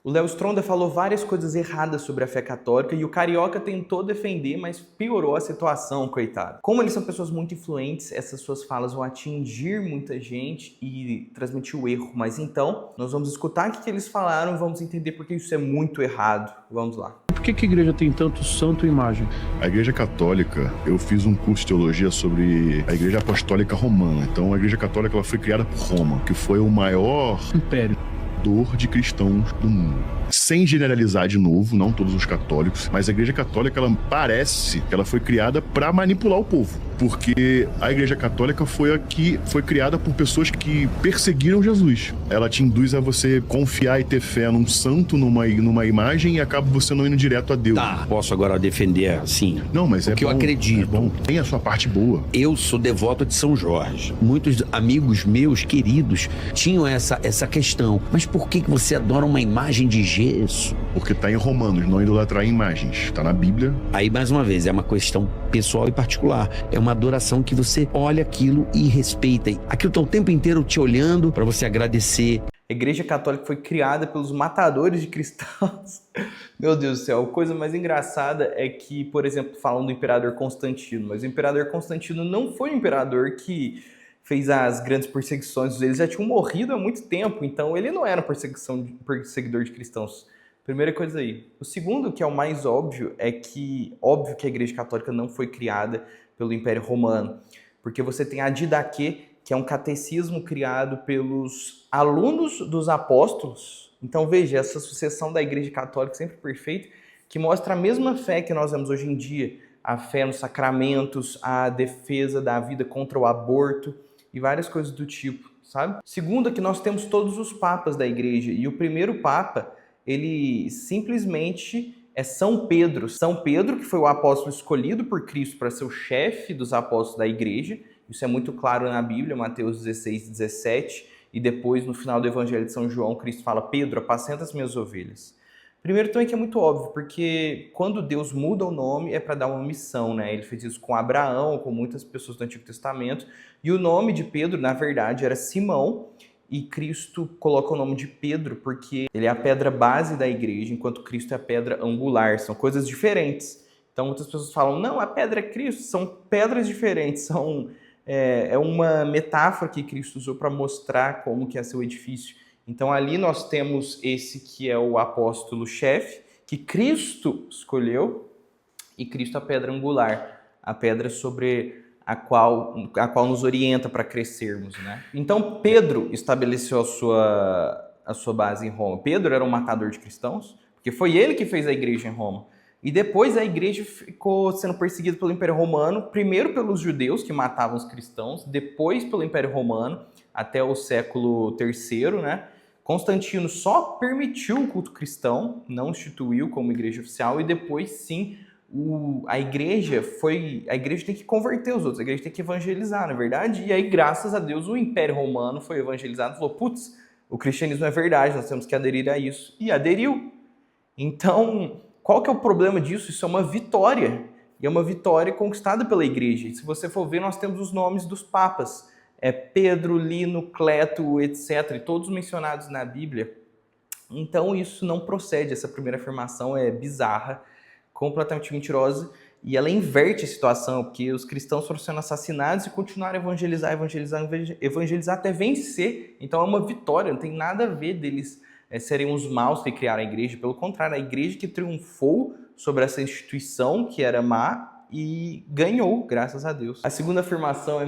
O Léo Stronda falou várias coisas erradas sobre a fé católica e o Carioca tentou defender, mas piorou a situação, coitado. Como eles são pessoas muito influentes, essas suas falas vão atingir muita gente e transmitir o erro. Mas então, nós vamos escutar o que eles falaram e vamos entender por que isso é muito errado. Vamos lá. Por que a igreja tem tanto santo e imagem? A igreja católica, eu fiz um curso de teologia sobre a igreja apostólica romana. Então a igreja católica ela foi criada por Roma, que foi o maior Império de cristãos do mundo. Sem generalizar de novo, não todos os católicos, mas a igreja católica, ela parece que ela foi criada para manipular o povo. Porque a igreja católica foi criada por pessoas que perseguiram Jesus. Ela te induz a você confiar e ter fé num santo, numa imagem, e acaba você não indo direto a Deus. Tá, posso agora defender assim. Não, mas o que eu acredito. É bom. Tem a sua parte boa. Eu sou devoto de São Jorge. Muitos amigos meus, queridos, tinham essa questão. Mas por que você adora uma imagem de gesso? Porque tá em Romanos, não idolatrar imagens. Tá na Bíblia. Aí, mais uma vez, é uma questão pessoal e particular. É uma adoração que você olha aquilo e respeita. Aquilo tá o tempo inteiro te olhando para você agradecer. A Igreja Católica foi criada pelos matadores de cristãos. Meu Deus do céu, a coisa mais engraçada é que, por exemplo, falam do Imperador Constantino, mas o Imperador Constantino não foi um imperador que fez as grandes perseguições, eles já tinham morrido há muito tempo, então ele não era perseguidor de cristãos. Primeira coisa aí. O segundo, que é o mais óbvio, é que óbvio que a Igreja Católica não foi criada pelo Império Romano, porque você tem a Didaquê, que é um catecismo criado pelos alunos dos apóstolos. Então veja, essa sucessão da Igreja Católica sempre perfeita, que mostra a mesma fé que nós vemos hoje em dia, a fé nos sacramentos, a defesa da vida contra o aborto e várias coisas do tipo, sabe? Segundo, é que nós temos todos os papas da Igreja, e o primeiro papa, ele simplesmente é São Pedro. São Pedro, que foi o apóstolo escolhido por Cristo para ser o chefe dos apóstolos da igreja. Isso é muito claro na Bíblia, Mateus 16, 17. E depois, no final do Evangelho de São João, Cristo fala: Pedro, apacenta as minhas ovelhas. Primeiro também que é muito óbvio, porque quando Deus muda o nome é para dar uma missão, né? Ele fez isso com Abraão, com muitas pessoas do Antigo Testamento. E o nome de Pedro, na verdade, era Simão. E Cristo coloca o nome de Pedro porque ele é a pedra base da igreja, enquanto Cristo é a pedra angular. São coisas diferentes. Então muitas pessoas falam, não, a pedra é Cristo. São pedras diferentes. É uma metáfora que Cristo usou para mostrar como que é seu edifício. Então ali nós temos esse que é o apóstolo-chefe, que Cristo escolheu, e Cristo a pedra angular, a pedra sobre a qual nos orienta para crescermos, né? Então Pedro estabeleceu a sua base em Roma. Pedro era um matador de cristãos, porque foi ele que fez a igreja em Roma. E depois a igreja ficou sendo perseguida pelo Império Romano, primeiro pelos judeus que matavam os cristãos, depois pelo Império Romano, até o século III, né? Constantino só permitiu o culto cristão, não instituiu como igreja oficial, e depois sim a igreja tem que converter os outros, a igreja tem que evangelizar, na verdade, e aí, graças a Deus, o Império Romano foi evangelizado e falou, putz, o cristianismo é verdade, nós temos que aderir a isso, e aderiu. Então, qual que é o problema disso? Isso é uma vitória, e é uma vitória conquistada pela igreja, e se você for ver, nós temos os nomes dos papas, Pedro, Lino, Cleto, etc., e todos mencionados na Bíblia. Então, isso não procede, essa primeira afirmação é bizarra, completamente mentirosa, e ela inverte a situação, porque os cristãos foram sendo assassinados e continuaram a evangelizar até vencer. Então é uma vitória, não tem nada a ver deles serem os maus que criaram a igreja, pelo contrário, a igreja que triunfou sobre essa instituição que era má e ganhou, graças a Deus. A segunda afirmação é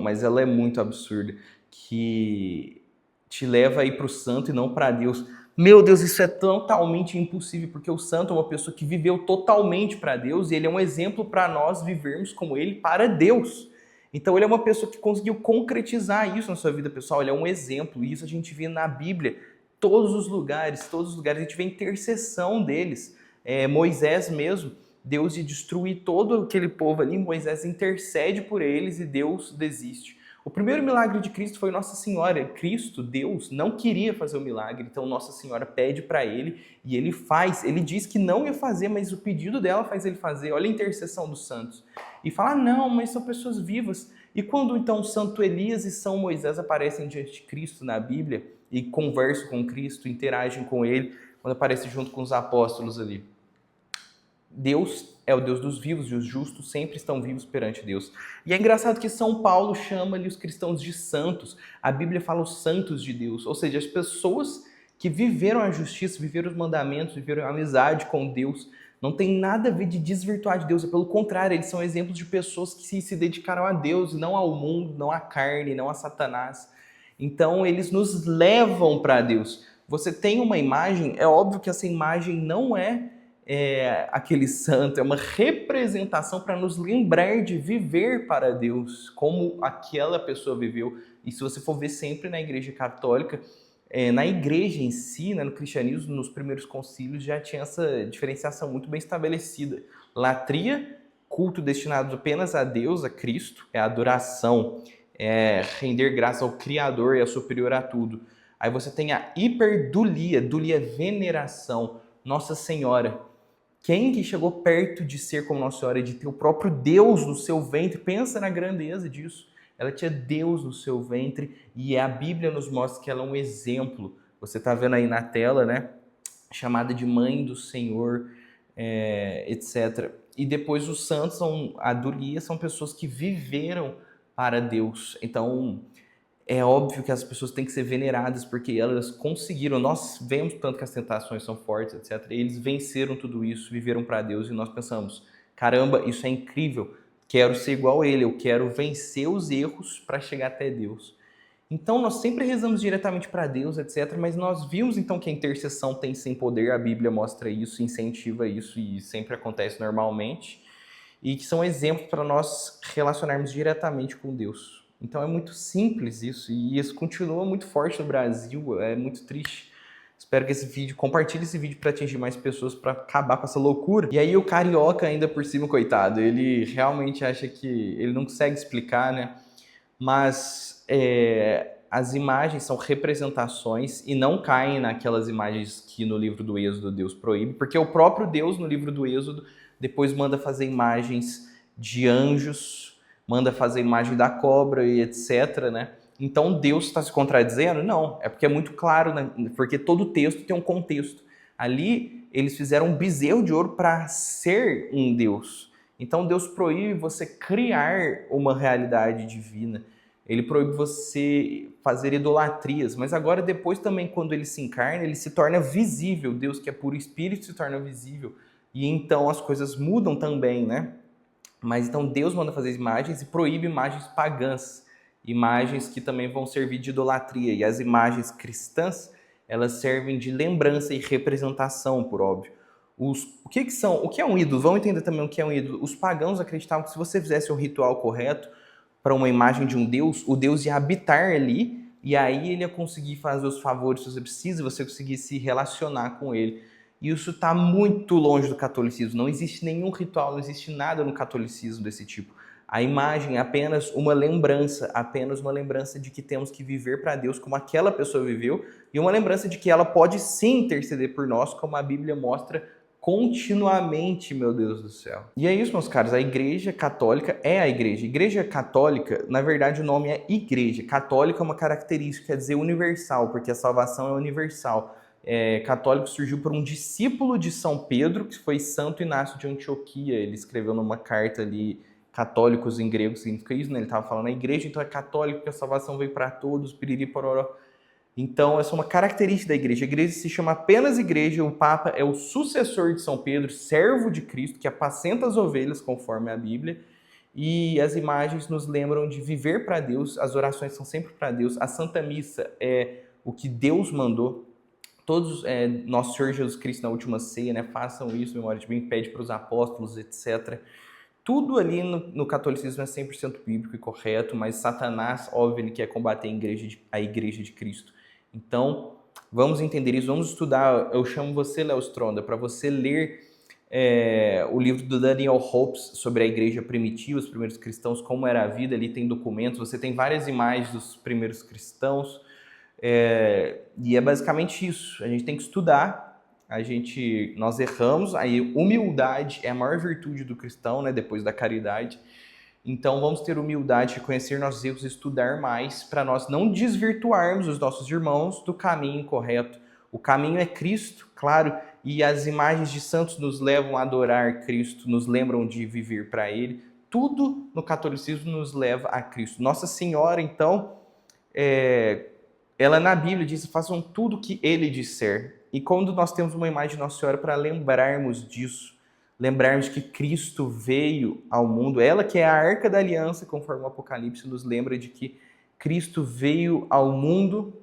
mas ela é muito absurda, que te leva a ir para o santo e não para Deus. Meu Deus, isso é totalmente impossível, porque o santo é uma pessoa que viveu totalmente para Deus e ele é um exemplo para nós vivermos como ele para Deus. Então ele é uma pessoa que conseguiu concretizar isso na sua vida pessoal, ele é um exemplo, e isso a gente vê na Bíblia, todos os lugares, a gente vê a intercessão deles. Moisés mesmo, Deus ia destruir todo aquele povo ali, Moisés intercede por eles e Deus desiste. O primeiro milagre de Cristo foi Nossa Senhora. Cristo, Deus, não queria fazer o milagre, então Nossa Senhora pede para ele e ele faz. Ele diz que não ia fazer, mas o pedido dela faz ele fazer. Olha a intercessão dos santos. E fala, não, mas são pessoas vivas. E quando então Santo Elias e São Moisés aparecem diante de Cristo na Bíblia, e conversam com Cristo, interagem com Ele, quando aparece junto com os apóstolos ali. Deus é o Deus dos vivos e os justos sempre estão vivos perante Deus. E é engraçado que São Paulo chama ali os cristãos de santos. A Bíblia fala os santos de Deus, ou seja, as pessoas que viveram a justiça, viveram os mandamentos, viveram a amizade com Deus. Não tem nada a ver de desvirtuar de Deus, pelo contrário, eles são exemplos de pessoas que se dedicaram a Deus, não ao mundo, não à carne, não a Satanás. Então eles nos levam para Deus. Você tem uma imagem, é óbvio que essa imagem não é aquele santo, é uma representação para nos lembrar de viver para Deus, como aquela pessoa viveu. E se você for ver sempre na Igreja Católica, na igreja em si, né, no cristianismo, nos primeiros concílios, já tinha essa diferenciação muito bem estabelecida. Latria, culto destinado apenas a Deus, a Cristo, é adoração, é render graça ao Criador, é superior a tudo. Aí você tem a hiperdulia, dulia é veneração, Nossa Senhora. Quem que chegou perto de ser como Nossa Senhora, de ter o próprio Deus no seu ventre? Pensa na grandeza disso. Ela tinha Deus no seu ventre e a Bíblia nos mostra que ela é um exemplo. Você está vendo aí na tela, né? Chamada de Mãe do Senhor, etc. E depois os santos, a dulia, são pessoas que viveram para Deus. Então, é óbvio que as pessoas têm que ser veneradas porque elas conseguiram. Nós vemos tanto que as tentações são fortes, etc. Eles venceram tudo isso, viveram para Deus e nós pensamos, caramba, isso é incrível. Quero ser igual a ele, eu quero vencer os erros para chegar até Deus. Então nós sempre rezamos diretamente para Deus, etc. Mas nós vimos então que a intercessão tem sim poder, a Bíblia mostra isso, incentiva isso e sempre acontece normalmente. E que são exemplos para nós relacionarmos diretamente com Deus. Então é muito simples isso e isso continua muito forte no Brasil, é muito triste. Espero que compartilhe esse vídeo para atingir mais pessoas, para acabar com essa loucura. E aí o carioca ainda por cima, coitado, ele realmente acha que ele não consegue explicar, né? Mas as imagens são representações e não caem naquelas imagens que no livro do Êxodo Deus proíbe, porque o próprio Deus no livro do Êxodo depois manda fazer imagens de anjos, manda fazer imagem da cobra e etc, né? Então Deus está se contradizendo? Não, é porque é muito claro, né? Porque todo texto tem um contexto. Ali eles fizeram um bezerro de ouro para ser um Deus. Então Deus proíbe você criar uma realidade divina. Ele proíbe você fazer idolatrias. Mas agora depois também quando ele se encarna, ele se torna visível. Deus que é puro espírito se torna visível. E então as coisas mudam também, né? Mas então Deus manda fazer imagens e proíbe imagens pagãs. Imagens que também vão servir de idolatria. E as imagens cristãs, elas servem de lembrança e representação, por óbvio. O que é um ídolo? Vamos entender também o que é um ídolo. Os pagãos acreditavam que se você fizesse o ritual correto para uma imagem de um Deus, o Deus ia habitar ali e aí ele ia conseguir fazer os favores que você precisa e você conseguir se relacionar com ele. E isso está muito longe do catolicismo. Não existe nenhum ritual, não existe nada no catolicismo desse tipo. A imagem é apenas uma lembrança de que temos que viver para Deus como aquela pessoa viveu e uma lembrança de que ela pode sim interceder por nós, como a Bíblia mostra continuamente, meu Deus do céu. E é isso, meus caros, a Igreja Católica é a Igreja. Igreja Católica, na verdade o nome é Igreja. Católica é uma característica, quer dizer universal, porque a salvação é universal. Católico surgiu por um discípulo de São Pedro, que foi Santo Inácio de Antioquia. Ele escreveu numa carta ali, católicos em grego significa isso, né? Ele estava falando a igreja, então é católico, porque a salvação veio para todos, piriri, pororó. Então, essa é uma característica da igreja. A igreja se chama apenas igreja, o Papa é o sucessor de São Pedro, servo de Cristo, que apacenta as ovelhas, conforme a Bíblia, e as imagens nos lembram de viver para Deus, as orações são sempre para Deus, a Santa Missa é o que Deus mandou. Todos, Nosso Senhor Jesus Cristo na última ceia, né? Façam isso, memória de mim, pede para os apóstolos, etc. Tudo ali no catolicismo é 100% bíblico e correto, mas Satanás, óbvio, ele quer combater a igreja de Cristo. Então, vamos entender isso, vamos estudar. Eu chamo você, Léo Stronda, para você ler o livro do Daniel Hopes sobre a igreja primitiva, os primeiros cristãos, como era a vida. Ali tem documentos, você tem várias imagens dos primeiros cristãos, e é basicamente isso. A gente tem que estudar. Nós erramos, aí humildade é a maior virtude do cristão, né, depois da caridade. Então vamos ter humildade, reconhecer nossos erros, estudar mais para nós não desvirtuarmos os nossos irmãos do caminho correto. O caminho é Cristo, claro, e as imagens de santos nos levam a adorar Cristo, nos lembram de viver para Ele. Tudo no catolicismo nos leva a Cristo. Nossa Senhora, então, ela na Bíblia diz: façam tudo o que Ele disser. E quando nós temos uma imagem de Nossa Senhora para lembrarmos disso, lembrarmos que Cristo veio ao mundo, ela que é a Arca da Aliança, conforme o Apocalipse nos lembra de que Cristo veio ao mundo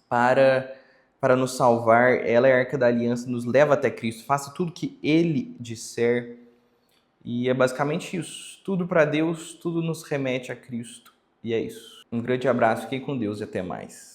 para nos salvar, ela é a Arca da Aliança, nos leva até Cristo, faça tudo que Ele disser. E é basicamente isso, tudo para Deus, tudo nos remete a Cristo. E é isso. Um grande abraço, fiquem com Deus e até mais.